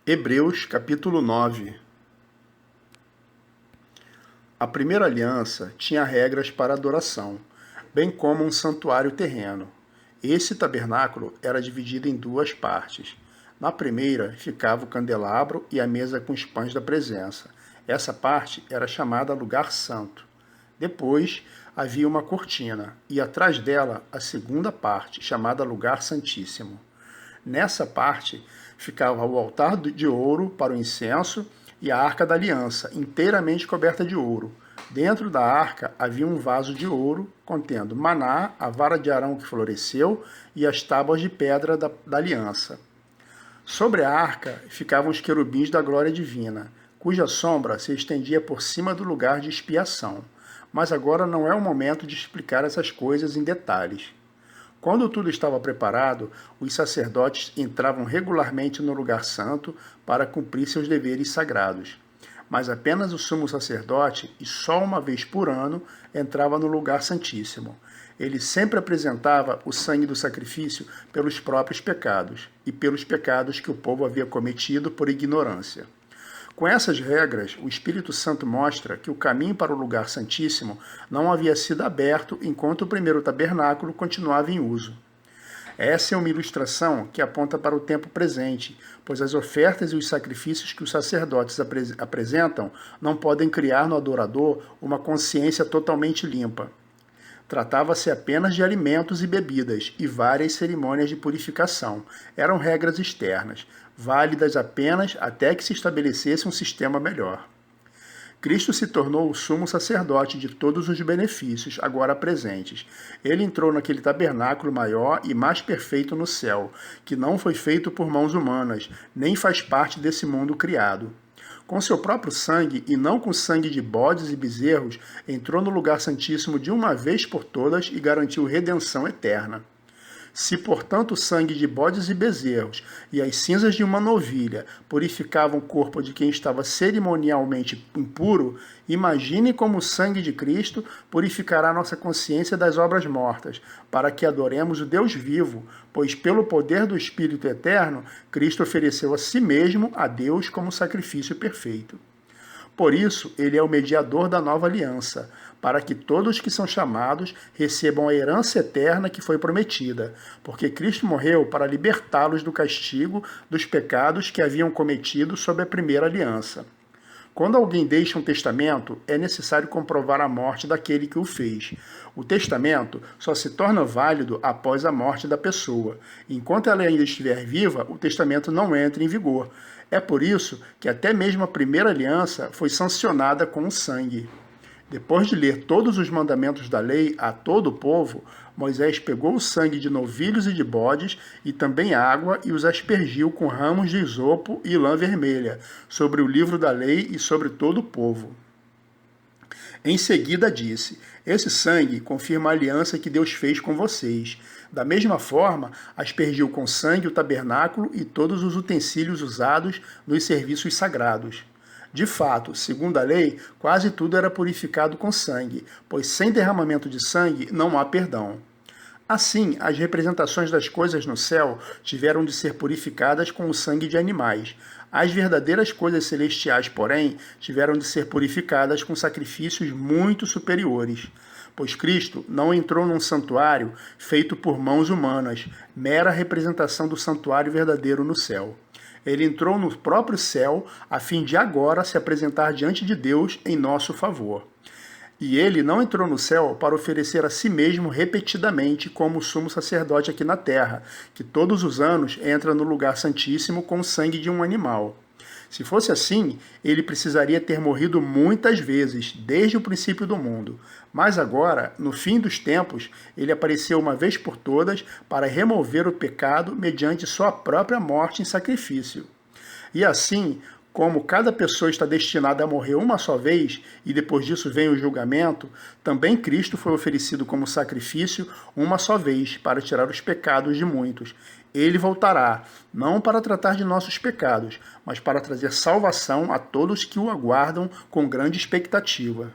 Hebreus capítulo 9. A primeira aliança tinha regras para adoração, bem como um santuário terreno. Esse tabernáculo era dividido em duas partes. Na primeira ficava o candelabro e a mesa com os pães da presença. Essa parte era chamada Lugar Santo. Depois havia uma cortina, e atrás dela a segunda parte, chamada Lugar Santíssimo. Nessa parte ficava o altar de ouro para o incenso e a arca da aliança, inteiramente coberta de ouro. Dentro da arca havia um vaso de ouro contendo maná, a vara de Arão que floresceu e as tábuas de pedra da aliança. Sobre a arca ficavam os querubins da glória divina, cuja sombra se estendia por cima do lugar de expiação. Mas agora não é o momento de explicar essas coisas em detalhes. Quando tudo estava preparado, os sacerdotes entravam regularmente no lugar santo para cumprir seus deveres sagrados. Mas apenas o sumo sacerdote, e só uma vez por ano, entrava no lugar santíssimo. Ele sempre apresentava o sangue do sacrifício pelos próprios pecados e pelos pecados que o povo havia cometido por ignorância. Com essas regras, o Espírito Santo mostra que o caminho para o lugar santíssimo não havia sido aberto enquanto o primeiro tabernáculo continuava em uso. Essa é uma ilustração que aponta para o tempo presente, pois as ofertas e os sacrifícios que os sacerdotes apresentam não podem criar no adorador uma consciência totalmente limpa. Tratava-se apenas de alimentos e bebidas e várias cerimônias de purificação. Eram regras externas, válidas apenas até que se estabelecesse um sistema melhor. Cristo se tornou o sumo sacerdote de todos os benefícios agora presentes. Ele entrou naquele tabernáculo maior e mais perfeito no céu, que não foi feito por mãos humanas, nem faz parte desse mundo criado. Com seu próprio sangue, e não com sangue de bodes e bezerros, entrou no lugar santíssimo de uma vez por todas e garantiu redenção eterna. Se, portanto, o sangue de bodes e bezerros e as cinzas de uma novilha purificavam o corpo de quem estava cerimonialmente impuro, imagine como o sangue de Cristo purificará nossa consciência das obras mortas, para que adoremos o Deus vivo, pois pelo poder do Espírito Eterno, Cristo ofereceu a si mesmo a Deus como sacrifício perfeito. Por isso, ele é o mediador da nova aliança, para que todos que são chamados recebam a herança eterna que foi prometida, porque Cristo morreu para libertá-los do castigo dos pecados que haviam cometido sob a primeira aliança. Quando alguém deixa um testamento, é necessário comprovar a morte daquele que o fez. O testamento só se torna válido após a morte da pessoa. Enquanto ela ainda estiver viva, o testamento não entra em vigor. É por isso que até mesmo a primeira aliança foi sancionada com o sangue. Depois de ler todos os mandamentos da lei a todo o povo, Moisés pegou o sangue de novilhos e de bodes e também água e os aspergiu com ramos de isopo e lã vermelha sobre o livro da lei e sobre todo o povo. Em seguida disse: esse sangue confirma a aliança que Deus fez com vocês. Da mesma forma, aspergiu com sangue o tabernáculo e todos os utensílios usados nos serviços sagrados. De fato, segundo a lei, quase tudo era purificado com sangue, pois sem derramamento de sangue não há perdão. Assim, as representações das coisas no céu tiveram de ser purificadas com o sangue de animais. As verdadeiras coisas celestiais, porém, tiveram de ser purificadas com sacrifícios muito superiores. Pois Cristo não entrou num santuário feito por mãos humanas, mera representação do santuário verdadeiro no céu. Ele entrou no próprio céu a fim de agora se apresentar diante de Deus em nosso favor. E ele não entrou no céu para oferecer a si mesmo repetidamente como sumo sacerdote aqui na terra, que todos os anos entra no lugar santíssimo com o sangue de um animal. Se fosse assim, ele precisaria ter morrido muitas vezes, desde o princípio do mundo. Mas agora, no fim dos tempos, ele apareceu uma vez por todas para remover o pecado mediante sua própria morte em sacrifício. E assim, como cada pessoa está destinada a morrer uma só vez, e depois disso vem o julgamento, também Cristo foi oferecido como sacrifício uma só vez, para tirar os pecados de muitos. Ele voltará, não para tratar de nossos pecados, mas para trazer salvação a todos que o aguardam com grande expectativa.